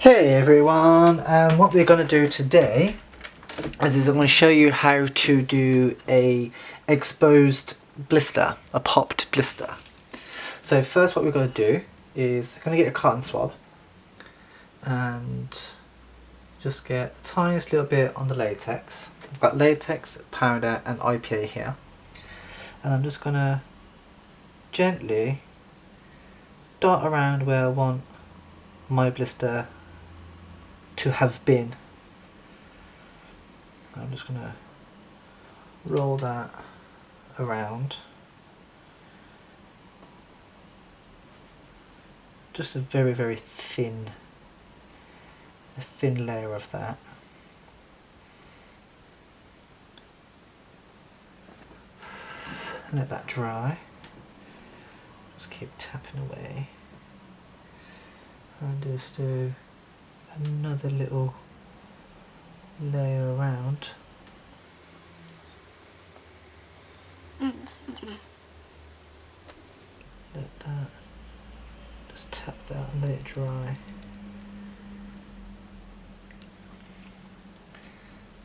Hey everyone, what we're going to do today is I'm going to show you how to do a exposed blister, a popped blister. So first what we're going to do is I'm going to get a cotton swab and just get the tiniest little bit on the latex. I've got latex, powder and IPA here, and I'm just going to gently dot around where I want my blister to have been. I'm just going to roll that around. Just a very thin layer of that. Let that dry. Just keep tapping away. And just do another little layer around. Let that, just tap that and let it dry.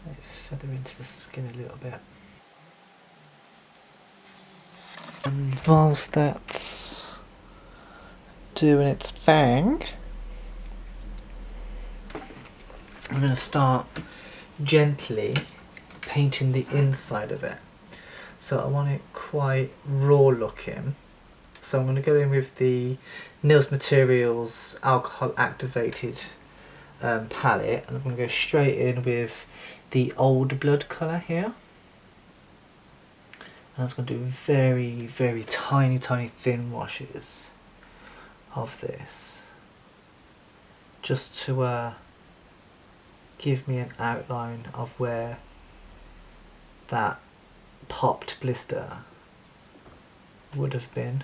Let it feather into the skin a little bit. And whilst that's doing its thing, I'm going to start gently painting the inside of it. So I want it quite raw looking. So I'm going to go in with the Nails Materials alcohol activated palette, and I'm going to go straight in with the Old Blood colour here. And I'm just going to do very tiny thin washes of this, just to give me an outline of where that popped blister would have been.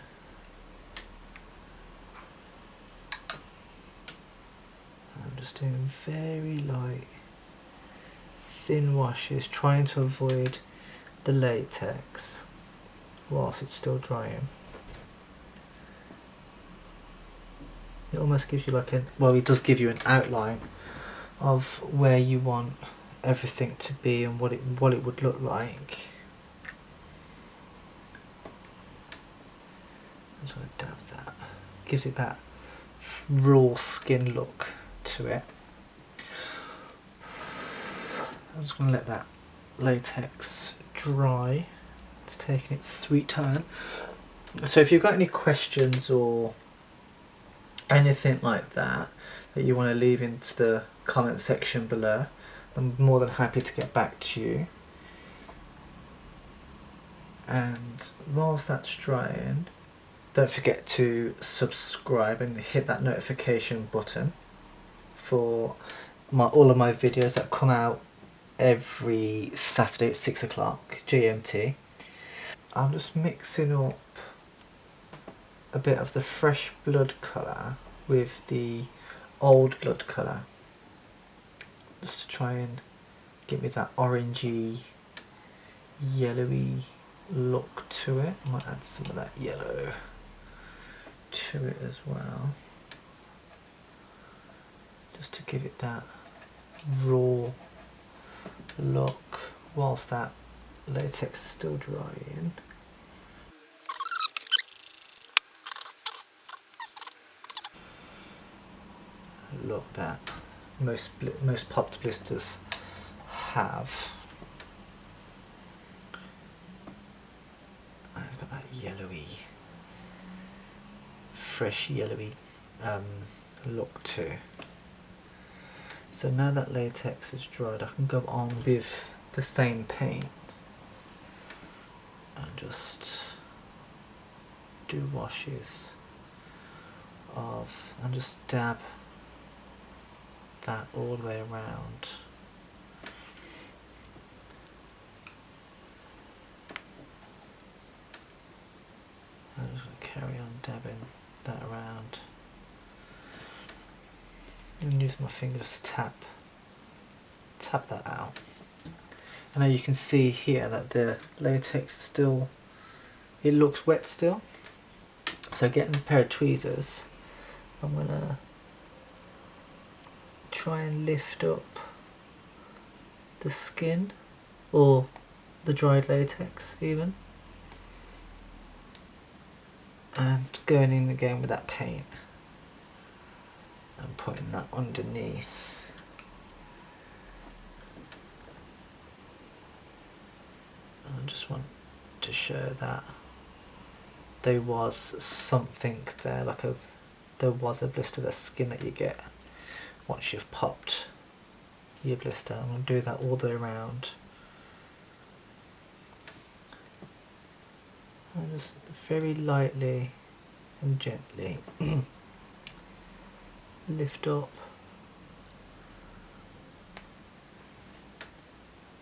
I'm just doing very light thin washes, trying to avoid the latex whilst it's still drying. It almost gives you like it does give you an outline of where you want everything to be and what it would look like. I'm just going to dab that. Gives it that raw skin look to it. I'm just going to let that latex dry. It's taking its sweet time. So if you've got any questions or anything like that you want to leave into the comment section below, I'm more than happy to get back to you. And whilst that's drying, don't forget to subscribe and hit that notification button for all of my videos that come out every Saturday at 6 o'clock GMT. I'm just mixing up a bit of the Fresh Blood colour with the Old Blood colour, just to try and give me that orangey, yellowy look to it. I might add some of that yellow to it as well, just to give it that raw look whilst that latex is still drying. Look, that most popped blisters have. I've got that yellowy, fresh yellowy look too. So now that latex is dried, I can go on with the same paint and just do washes of, and just dab that all the way around. I'm just going to carry on dabbing that around and use my fingers to tap that out. And now you can see here that the latex is still, it looks wet still. So getting a pair of tweezers, I'm gonna try and lift up the skin or the dried latex even, and going in again with that paint and putting that underneath. I just want to show that there was something there, like there was a blister, the skin that you get once you've popped your blister. I'm going to do that all the way around. And just very lightly and gently lift up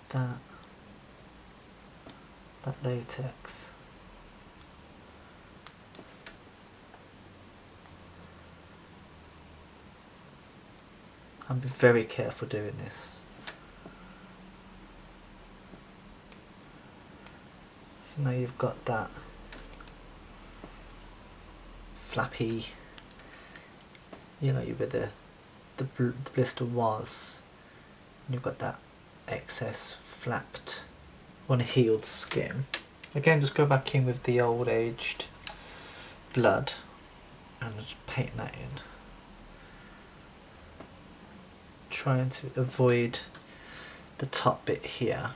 that latex. And be very careful doing this. So now you've got that flappy, you know, where the blister was, and you've got that excess flapped, unhealed skin. Again, just go back in with the old aged blood and just paint that in, trying to avoid the top bit here,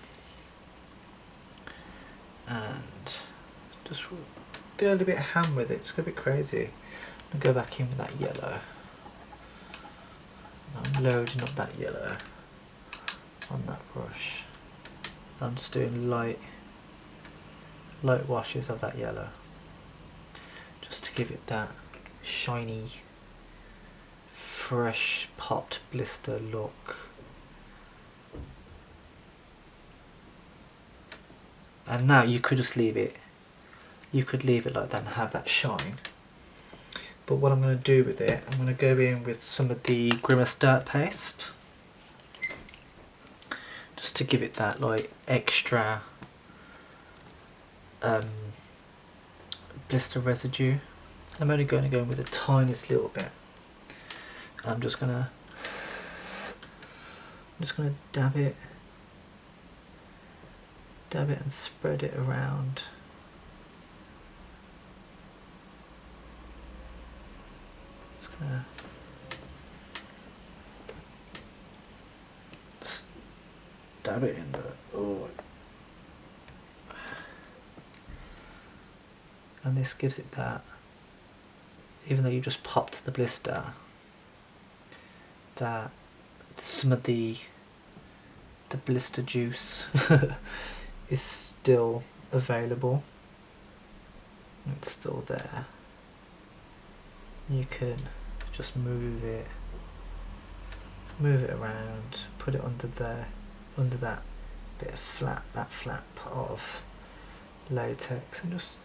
and just go a little bit ham with it, just go a bit crazy, and go back in with that yellow. I'm loading up that yellow on that brush. I'm just doing light washes of that yellow, just to give it that shiny, fresh popped blister look. And now you could just leave it, like that and have that shine. But what I'm going to do with it, I'm going to go in with some of the Grimas dirt paste, just to give it that like extra blister residue. I'm only going to go in with the tiniest little bit. I'm just gonna dab it and spread it around. Just gonna dab it in the and this gives it that, even though you just popped the blister, that some of the blister juice is still available. It's still there. You can just move it around, put it under there, under that bit of flap of latex, and just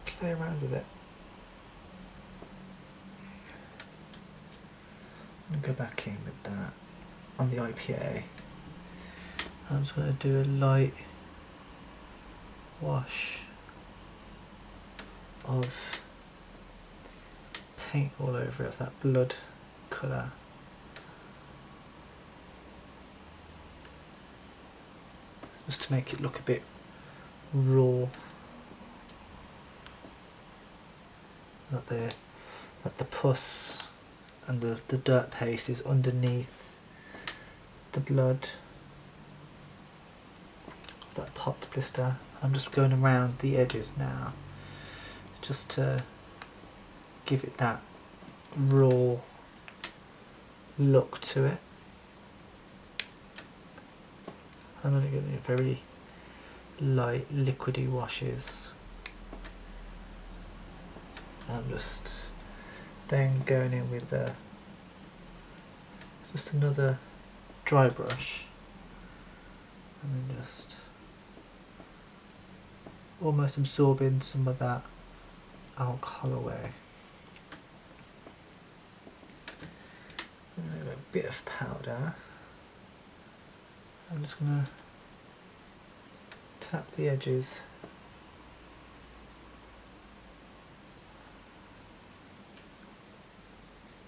play around with it. I'm going to go back in with that on the IPA. I'm just going to do a light wash of paint all over it, of that blood colour. Just to make it look a bit raw. That the pus and the dirt paste is underneath the blood of that popped blister. I'm just going around the edges now, just to give it that raw look to it. I'm only getting very light liquidy washes. I'm just then going in with just another dry brush, and then just almost absorbing some of that alcohol away. And a bit of powder. I'm just going to tap the edges.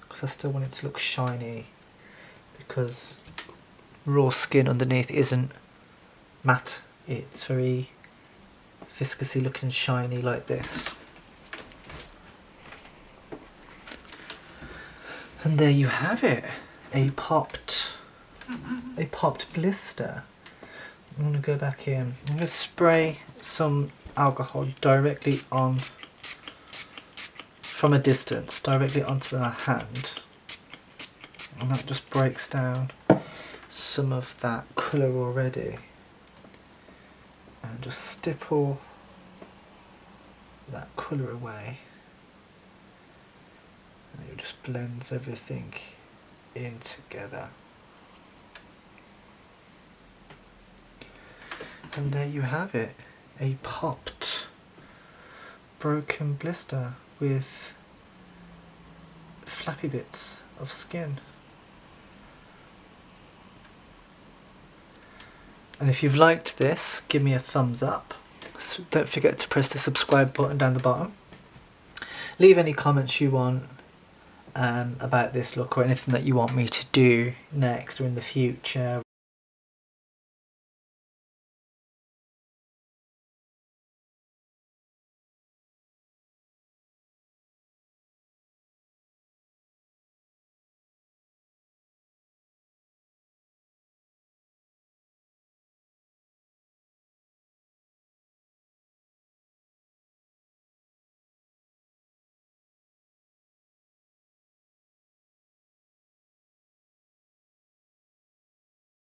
because I still want it to look shiny, because raw skin underneath isn't matte, it's very viscousy looking shiny like this. And there you have it, a popped blister. I'm going to go back in. I'm going to spray some alcohol directly on, from a distance, directly onto the hand. And that just breaks down some of that colour already. And just stipple that colour away. And it just blends everything in together. And there you have it, a popped broken blister with flappy bits of skin. And if you've liked this, give me a thumbs up. So don't forget to press the subscribe button down the bottom. Leave any comments you want about this look, or anything that you want me to do next or in the future.